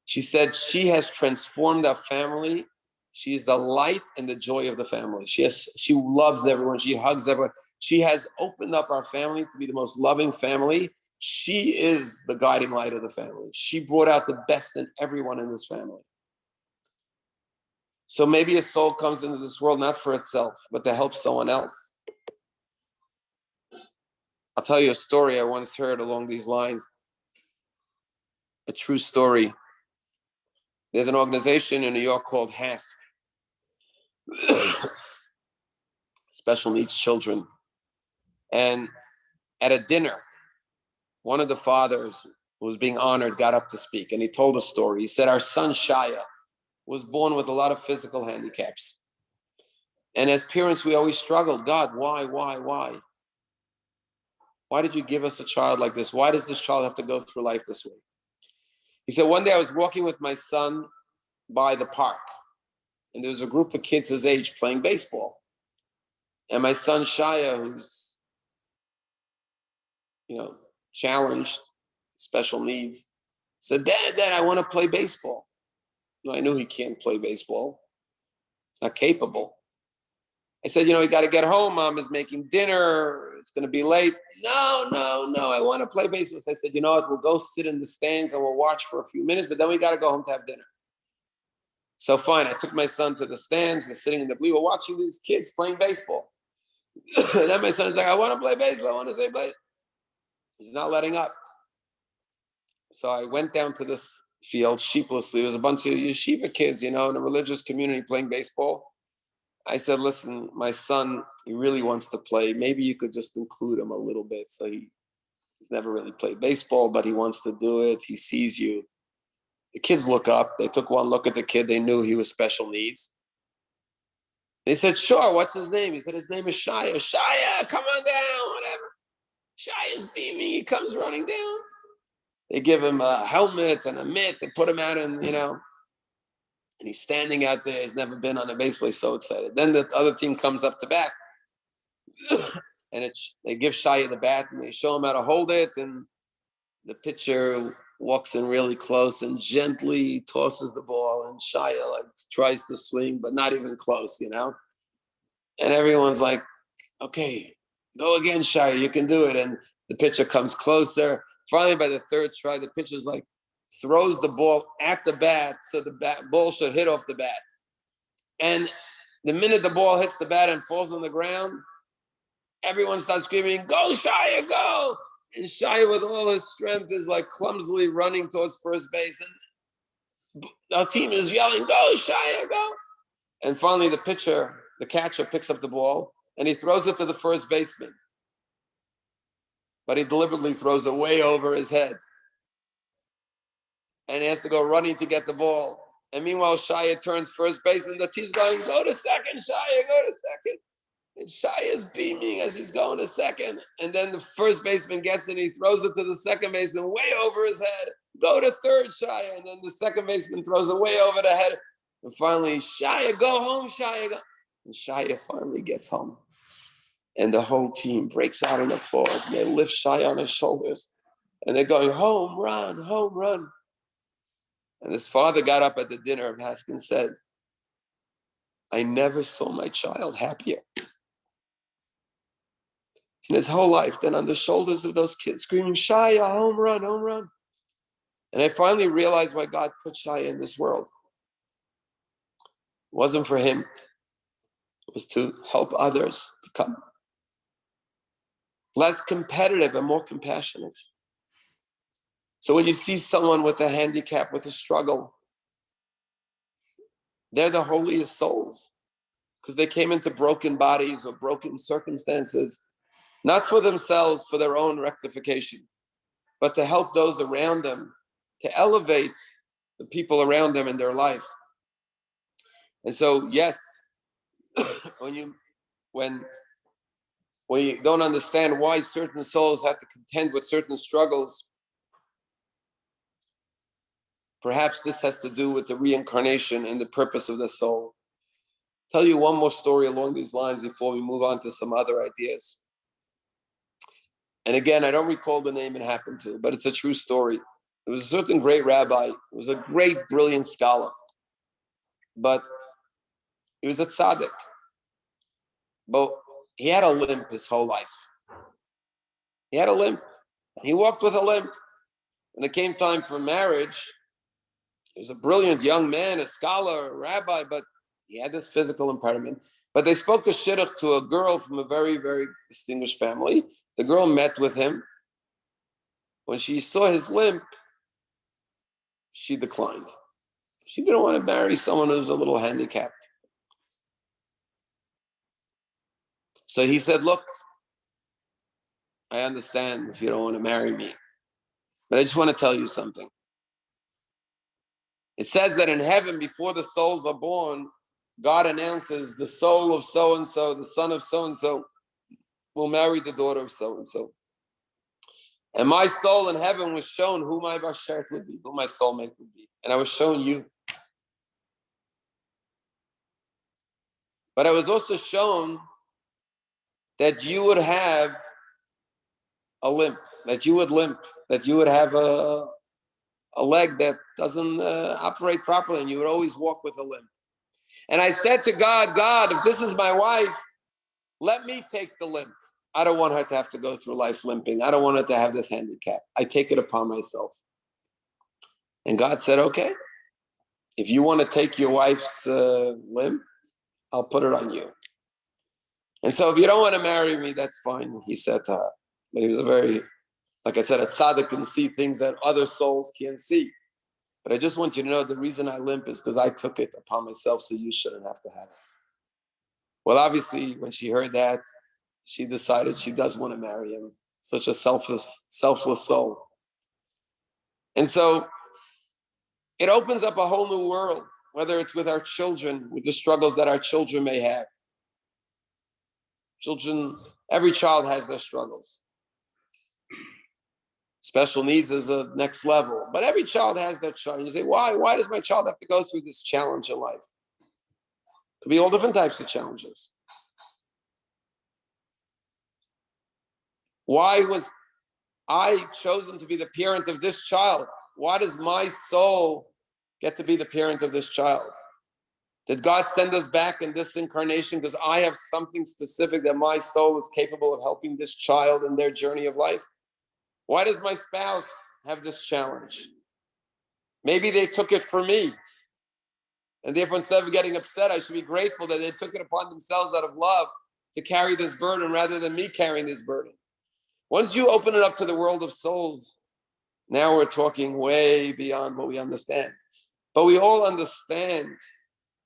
She said she has transformed our family. She is the light and the joy of the family. She loves everyone. She hugs everyone. She has opened up our family to be the most loving family. She is the guiding light of the family. She brought out the best in everyone in this family. So maybe a soul comes into this world not for itself, but to help someone else. I'll tell you a story I once heard along these lines. A true story. There's an organization in New York called HASC, Special Needs Children. And at a dinner, one of the fathers who was being honored got up to speak, and he told a story. He said, our son Shaya was born with a lot of physical handicaps. And as parents, we always struggled. God, why? Why did you give us a child like this? Why does this child have to go through life this way? He said, one day I was walking with my son by the park, and there was a group of kids his age playing baseball. And my son Shaya, who's, challenged, special needs, said, Dad, I want to play baseball. No, I knew he can't play baseball. He's not capable. I said, you got to get home. Mom is making dinner. It's going to be late. No, I want to play baseball. So I said, you know what? We'll go sit in the stands and we'll watch for a few minutes, but then we got to go home to have dinner. So fine, I took my son to the stands. He's sitting in the blue. We were watching these kids playing baseball. Then my son was like, I want to play baseball. I want to say baseball. He's not letting up. So I went down to this field sheepishly. There was a bunch of yeshiva kids, in a religious community playing baseball. I said, listen, my son, he really wants to play. Maybe you could just include him a little bit. So he's never really played baseball, but he wants to do it. He sees you. The kids look up. They took one look at the kid. They knew he was special needs. They said, sure, what's his name? He said, his name is Shia. Shia, come on down, whatever. Shia's beaming. He comes running down. They give him a helmet and a mitt. They put him out and he's standing out there. He's never been on a baseball. He's so excited. Then the other team comes up to bat. And they give Shia the bat and they show him how to hold it. And the pitcher walks in really close and gently tosses the ball. And Shia tries to swing, but not even close, And everyone's like, okay, go again, Shia. You can do it. And the pitcher comes closer. Finally, by the third try, the pitcher's throws the ball at the bat, so the ball should hit off the bat. And the minute the ball hits the bat and falls on the ground, everyone starts screaming, go, Shia, go! And Shia, with all his strength, is clumsily running towards first base. And our team is yelling, go, Shia, go! And finally, the catcher picks up the ball, and he throws it to the first baseman. But he deliberately throws it way over his head. And he has to go running to get the ball. And meanwhile, Shia turns first base, and the team's going, go to second, Shia, go to second. And Shia is beaming as he's going to second. And then the first baseman gets it, and he throws it to the second baseman way over his head. Go to third, Shia. And then the second baseman throws it way over the head. And finally, Shia, go home, Shia, go. And Shia finally gets home. And the whole team breaks out in applause, and they lift Shia on his shoulders. And they're going, home run, home run. And his father got up at the dinner of HASC and said, I never saw my child happier. in his whole life, then on the shoulders of those kids screaming, Shia, home run, home run. And I finally realized why God put Shia in this world. It wasn't for him. It was to help others become less competitive and more compassionate. So when you see someone with a handicap, with a struggle, they're the holiest souls because they came into broken bodies or broken circumstances, not for themselves, for their own rectification, but to help those around them, to elevate the people around them in their life. And so, yes, when you don't understand why certain souls have to contend with certain struggles, perhaps this has to do with the reincarnation and the purpose of the soul. I'll tell you one more story along these lines before we move on to some other ideas. And again, I don't recall the name it happened to, but it's a true story. There was a certain great rabbi. He was a great, brilliant scholar. But he was a tzaddik. But he had a limp his whole life. He had a limp. He walked with a limp. When it came time for marriage, he was a brilliant young man, a scholar, a rabbi, but he had this physical impairment. But they spoke a shidduch to a girl from a very, very distinguished family. The girl met with him. When she saw his limp, she declined. She didn't want to marry someone who's a little handicapped. So he said, look, I understand if you don't want to marry me, but I just want to tell you something. It says that in heaven, before the souls are born, God announces the soul of so-and-so, the son of so-and-so, will marry the daughter of so-and-so. And my soul in heaven was shown who my bashert would be, who my soulmate would be. And I was shown you. But I was also shown that you would have a limp, that you would limp, that you would have a leg that doesn't operate properly, and you would always walk with a limp. And I said to God, God, if this is my wife, let me take the limp. I don't want her to have to go through life limping. I don't want her to have this handicap. I take it upon myself. And God said, okay, if you want to take your wife's limp, I'll put it on you. And so if you don't want to marry me, that's fine, he said to her. But he was a very, like I said, a tzaddik can see things that other souls can't see. But I just want you to know the reason I limp is because I took it upon myself, so you shouldn't have to have it. Well, obviously, when she heard that, she decided she does want to marry him. Such a selfless soul. And so it opens up a whole new world, whether it's with our children, with the struggles that our children may have. Children, every child has their struggles. Special needs is the next level, but every child has their child. You say, why? Why does my child have to go through this challenge in life? It could be all different types of challenges. Why was I chosen to be the parent of this child? Why does my soul get to be the parent of this child? Did God send us back in this incarnation because I have something specific that my soul is capable of helping this child in their journey of life? Why does my spouse have this challenge? Maybe they took it for me. And therefore, instead of getting upset, I should be grateful that they took it upon themselves out of love to carry this burden rather than me carrying this burden. Once you open it up to the world of souls, now we're talking way beyond what we understand. But we all understand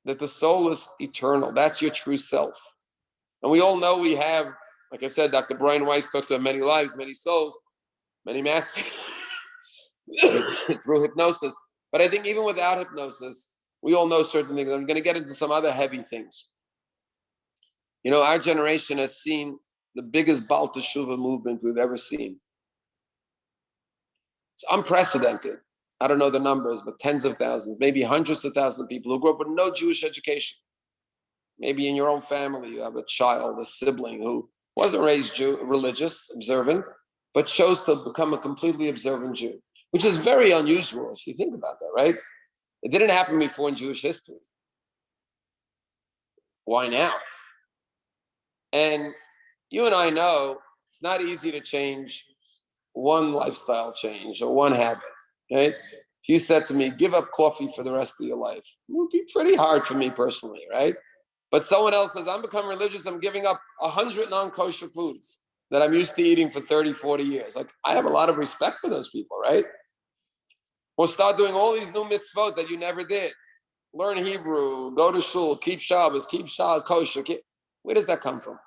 that the soul is eternal. That's your true self. And we all know we have, like I said, Dr. Brian Weiss talks about many lives, many souls, many masters through hypnosis. But I think even without hypnosis, we all know certain things. I'm going to get into some other heavy things. You know, our generation has seen the biggest Baal Teshuvah movement we've ever seen. It's unprecedented. I don't know the numbers, but tens of thousands, maybe hundreds of thousands of people who grew up with no Jewish education. Maybe in your own family, you have a child, a sibling who wasn't raised religious, observant, but chose to become a completely observant Jew, which is very unusual if you think about that, right? It didn't happen before in Jewish history. Why now? And you and I know It's not easy to change one lifestyle change or one habit, right? If you said to me, give up coffee for the rest of your life, it would be pretty hard for me personally, right? But someone else says, I'm becoming religious, I'm giving up 100 non-kosher foods that I'm used to eating for 30, 40 years. Like, I have a lot of respect for those people, right? Or start doing all these new mitzvot that you never did. Learn Hebrew, go to shul, keep Shabbos, keep Shabbat kosher. Where does that come from?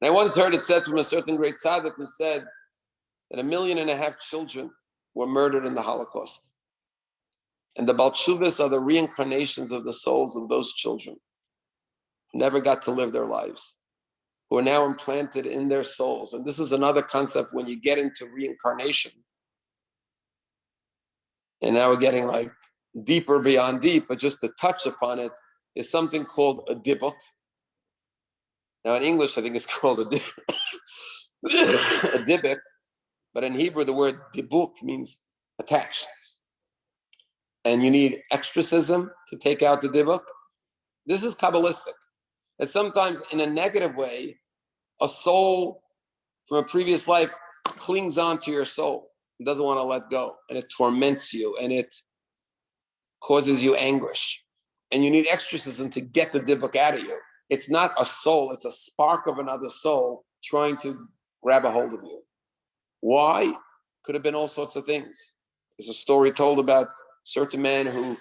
And I once heard it said from a certain great tzaddik who said that 1.5 million children were murdered in the Holocaust. And the Balchuvas are the reincarnations of the souls of those children who never got to live their lives, who are now implanted in their souls. And this is another concept when you get into reincarnation. And now we're getting like deeper beyond deep, but just to touch upon it is something called a dibuk. Now in English, I think it's called a dibuk, but in Hebrew, the word dibuk means attach. And you need exorcism to take out the dibuk. This is Kabbalistic. That sometimes in a negative way, a soul from a previous life clings on to your soul. It doesn't want to let go, and it torments you, and it causes you anguish. And you need exorcism to get the dibuk out of you. It's not a soul, it's a spark of another soul trying to grab a hold of you. Why? Could have been all sorts of things. There's a story told about a certain man who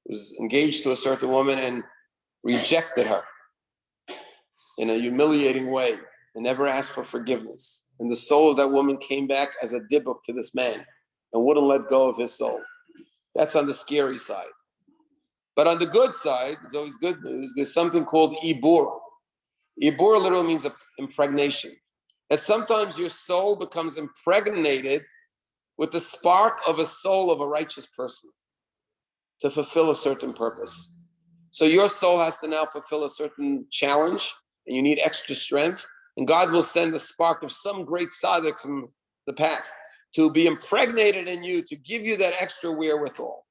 was engaged to a certain woman and rejected her in a humiliating way and never asked for forgiveness. And the soul of that woman came back as a dibuk to this man and wouldn't let go of his soul. That's on the scary side. But on the good side, there's always good news. There's something called ibur. Ibur literally means impregnation. That sometimes your soul becomes impregnated with the spark of a soul of a righteous person to fulfill a certain purpose. So your soul has to now fulfill a certain challenge, and you need extra strength. And God will send a spark of some great tzaddik from the past to be impregnated in you, to give you that extra wherewithal.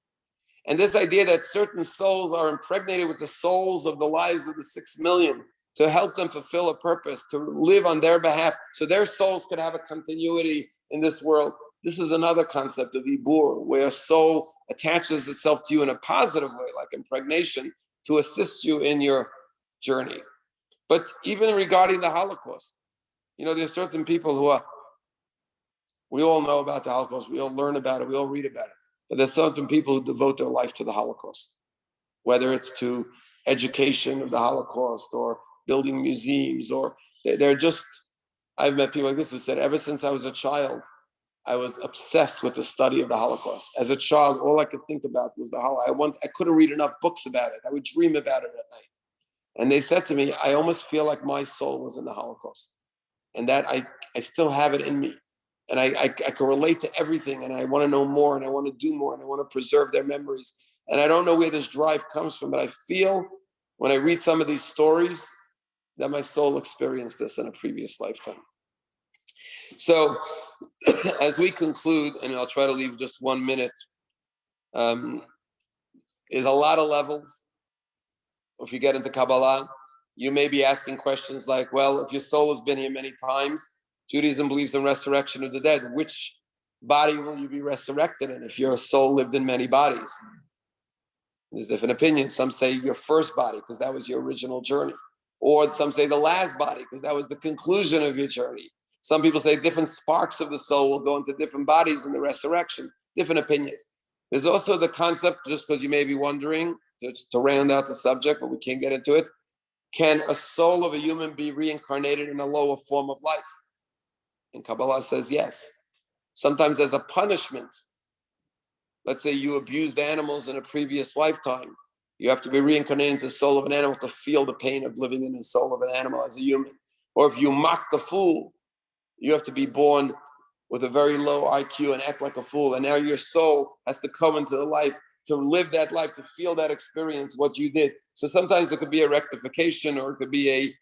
And this idea that certain souls are impregnated with the souls of the lives of the 6 million to help them fulfill a purpose, to live on their behalf, so their souls could have a continuity in this world. This is another concept of ibur, where a soul attaches itself to you in a positive way, like impregnation, to assist you in your journey. But even regarding the Holocaust, there's certain people who we all know about the Holocaust, we all learn about it, we all read about it. But there's certain people who devote their life to the Holocaust, whether it's to education of the Holocaust or building museums, or they're just, I've met people like this who said, ever since I was a child, I was obsessed with the study of the Holocaust. As a child, all I could think about was the Holocaust. I couldn't read enough books about it. I would dream about it at night. And they said to me, I almost feel like my soul was in the Holocaust, and that I still have it in me. And I can relate to everything, and I want to know more, and I want to do more, and I want to preserve their memories. And I don't know where this drive comes from, but I feel when I read some of these stories that my soul experienced this in a previous lifetime. So as we conclude, and I'll try to leave just 1 minute, is a lot of levels. If you get into Kabbalah, you may be asking questions like, well, if your soul has been here many times, Judaism believes in resurrection of the dead. Which body will you be resurrected in if your soul lived in many bodies? There's different opinions. Some say your first body, because that was your original journey. Or some say the last body, because that was the conclusion of your journey. Some people say different sparks of the soul will go into different bodies in the resurrection. Different opinions. There's also the concept, just because you may be wondering, to round out the subject, but we can't get into it. Can a soul of a human be reincarnated in a lower form of life? And Kabbalah says yes. Sometimes as a punishment. Let's say you abused animals in a previous lifetime. You have to be reincarnated into the soul of an animal to feel the pain of living in the soul of an animal as a human. Or if you mocked a fool, you have to be born with a very low IQ and act like a fool. And now your soul has to come into the life to live that life, to feel that experience, what you did. So sometimes it could be a rectification, or it could be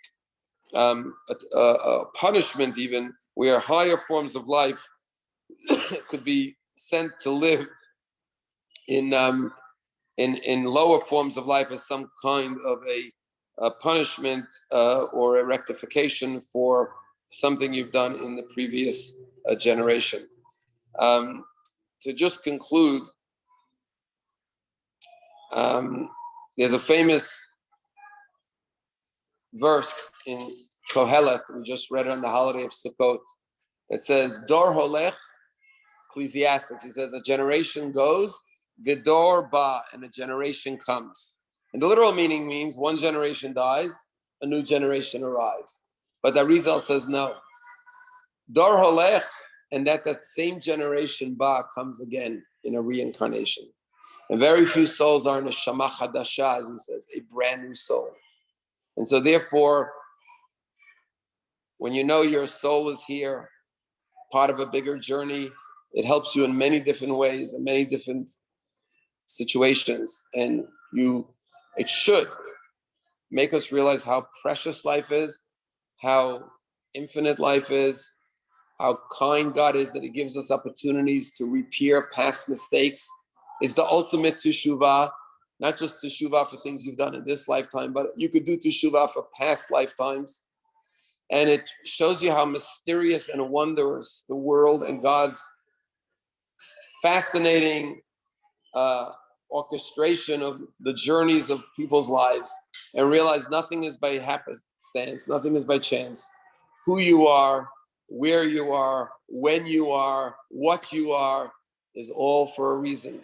a punishment even, where higher forms of life could be sent to live in lower forms of life as some kind of a punishment or a rectification for something you've done in the previous generation. To just conclude, there's a famous verse in Kohelet, we just read it on the holiday of Sukkot, that says, Dor holech, Ecclesiastics, he says, a generation goes, Vidor ba, and a generation comes. And the literal meaning means one generation dies, a new generation arrives. But the Arizal says no. Dor holech, and that same generation ba comes again in a reincarnation. And very few souls are in a neshama chadasha, as he says, a brand new soul. And so therefore, when you know your soul is here, part of a bigger journey, it helps you in many different ways, in many different situations. And it should make us realize how precious life is, how infinite life is, how kind God is that he gives us opportunities to repair past mistakes. It's the ultimate teshuvah, not just teshuvah for things you've done in this lifetime, but you could do teshuvah for past lifetimes. And it shows you how mysterious and wondrous the world and God's fascinating orchestration of the journeys of people's lives, and realize nothing is by happenstance, nothing is by chance. Who you are, where you are, when you are, what you are, is all for a reason.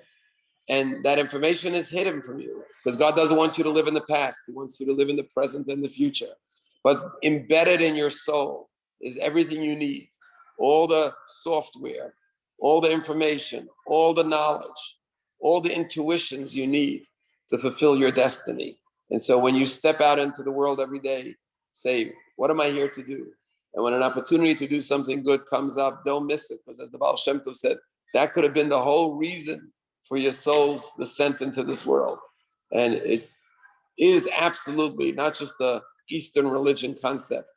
And that information is hidden from you because God doesn't want you to live in the past. He wants you to live in the present and the future. But embedded in your soul is everything you need, all the software, all the information, all the knowledge, all the intuitions you need to fulfill your destiny. And so when you step out into the world every day, say, what am I here to do? And when an opportunity to do something good comes up, don't miss it. Because as the Baal Shem Tov said, that could have been the whole reason for your soul's descent into this world. And it is absolutely not just a Eastern religion concept,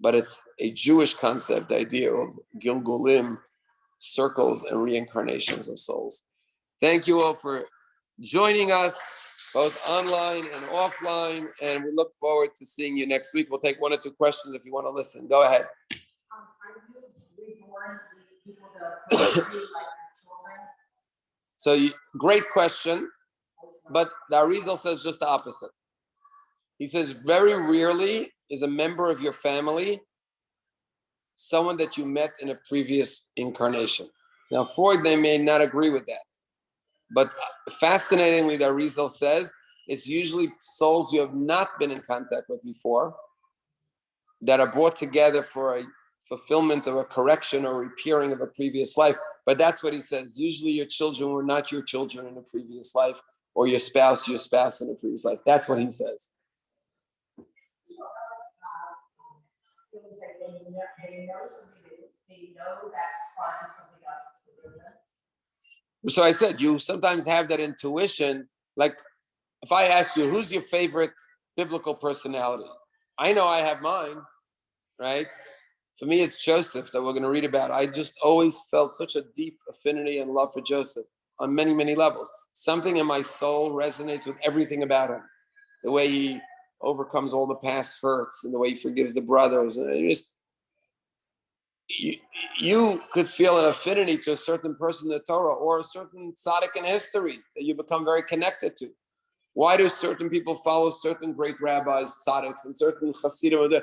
but it's a Jewish concept, the idea of Gilgulim, circles and reincarnations of souls. Thank you all for joining us, both online and offline, and we look forward to seeing you next week. We'll take one or two questions if you want to listen. Go ahead. Are you reborn with people that are like children? So, great question, but the Arizal says just the opposite. He says very rarely is a member of your family someone that you met in a previous incarnation. Now, Freud, they may not agree with that, but fascinatingly, the Arizal says it's usually souls you have not been in contact with before that are brought together for a fulfillment of a correction or repairing of a previous life. But that's what he says. Usually your children were not your children in a previous life, or your spouse in a previous life. That's what he says. They know that's fine, something else is forgiven. So I said, you sometimes have that intuition. Like if I ask you, who's your favorite biblical personality? I know I have mine, right? For me, it's Joseph that we're going to read about. I just always felt such a deep affinity and love for Joseph on many, many levels. Something in my soul resonates with everything about him. The way he overcomes all the past hurts and the way he forgives the brothers. And it just, you could feel an affinity to a certain person in the Torah or a certain tzaddik in history that you become very connected to. Why do certain people follow certain great rabbis, tzaddiks, and certain chassidim?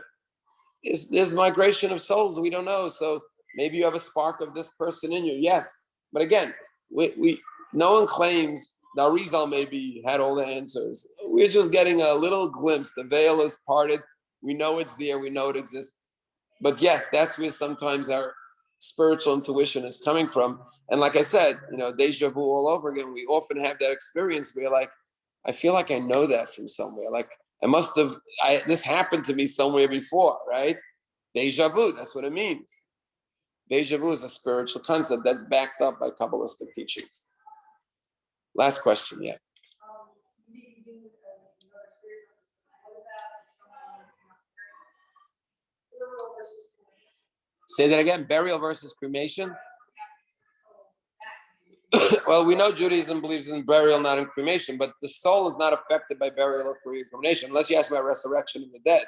There's migration of souls we don't know. So maybe you have a spark of this person in you. Yes, but again, we no one claims the Arizal maybe had all the answers. We're just getting a little glimpse. The veil is parted. We know it's there. We know it exists. But yes, that's where sometimes our spiritual intuition is coming from. And like I said, deja vu all over again. We often have that experience where like, I feel like I know that from somewhere. Like this happened to me somewhere before, right? Deja vu, that's what it means. Deja vu is a spiritual concept that's backed up by Kabbalistic teachings. Last question, yeah. Say that again, burial versus cremation? Well, we know Judaism believes in burial, not in cremation, but the soul is not affected by burial or cremation, unless you ask about resurrection of the dead.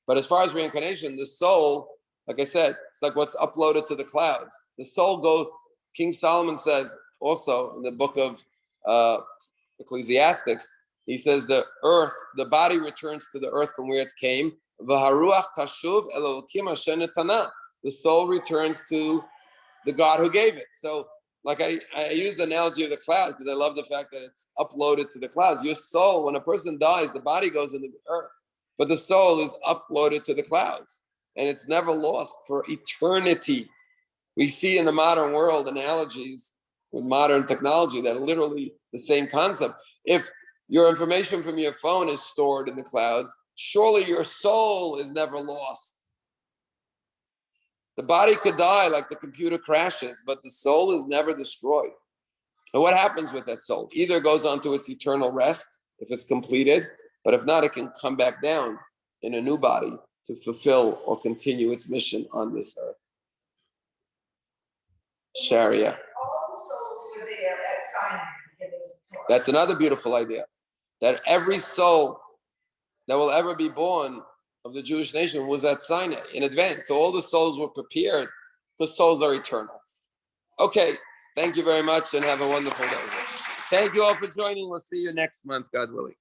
But as far as reincarnation, the soul Like I said, it's like what's uploaded to the clouds. The soul goes, King Solomon says also in the book of Ecclesiastics, he says the earth, the body returns to the earth from where it came. The soul returns to the God who gave it. So like I use the analogy of the cloud because I love the fact that it's uploaded to the clouds. Your soul, when a person dies, the body goes into the earth, but the soul is uploaded to the clouds and it's never lost for eternity. We see in the modern world analogies with modern technology that are literally the same concept. If your information from your phone is stored in the clouds, surely your soul is never lost. The body could die like the computer crashes, but the soul is never destroyed. And what happens with that soul? Either it goes on to its eternal rest if it's completed, but if not, it can come back down in a new body to fulfill or continue its mission on this earth. Sharia. All souls were there at Sinai. That's another beautiful idea. That every soul that will ever be born of the Jewish nation was at Sinai in advance. So all the souls were prepared because souls are eternal. Okay, thank you very much and have a wonderful day. Thank you all for joining. We'll see you next month, God willing.